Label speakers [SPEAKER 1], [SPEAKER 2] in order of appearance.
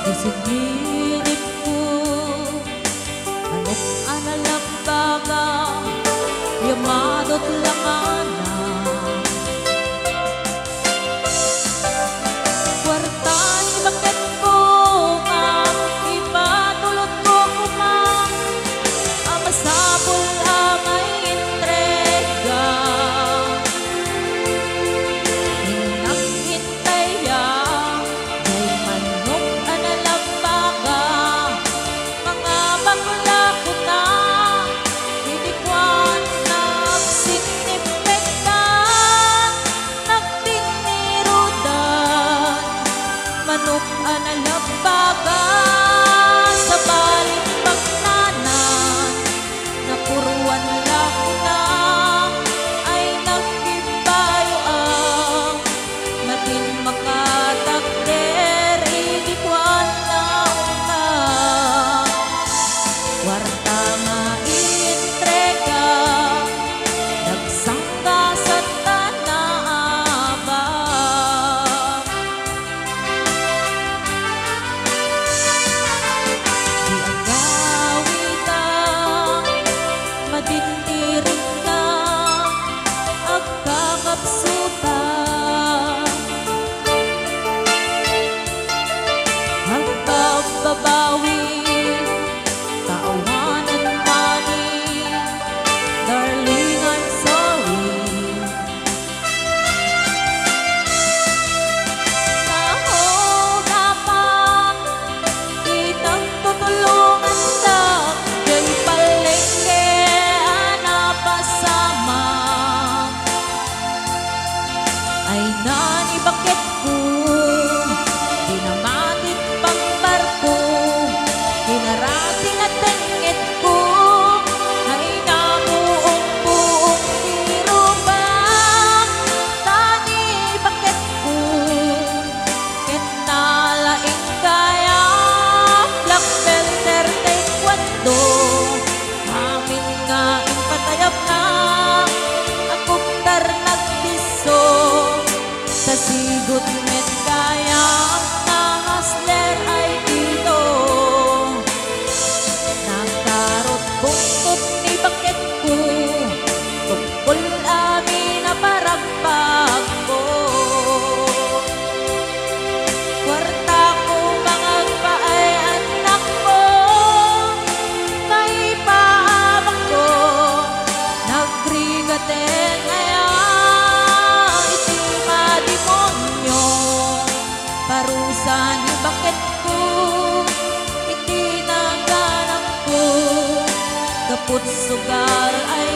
[SPEAKER 1] Isinilip ko manok analambaga yamadot langana kwarta ni bakit ko nga ipatulot ko kumang amasapol ang ay entrega hinag-hintay ya may manok analambaga mga bakla ko na ilikwan nagsinipektan nagtinirudan manok analambaga sa baling pagnanan napuruan lang na ay nagkibayo ang matin makatagder ilikwan na una kwarta nga ientrega nagsangga sa tanaaba di agawita madindirin na agkakapsuta magbabawi Taawanan money, darling, I'm sorry. Nahodapan, itang tutulungan lang, kay palengke napasama. Ay nani bakit ko, dinamatit pang barko, hinarating at tengit ko ay nabuong-buong biro ba tani bakit ko kinalaing kaya black belter taekwondo amin nga impatayap na akong nagpiso sa sigot met kaya ang hustler ay dito nagkarot bungkot ni bakit ko tungkol amin na paragpag ko kwarta ko mangagpa ay anak ko may paabak ko nagrigate ngaya iti mademonyo parusa ni bakit ko iti naganap ko kaput sugal ay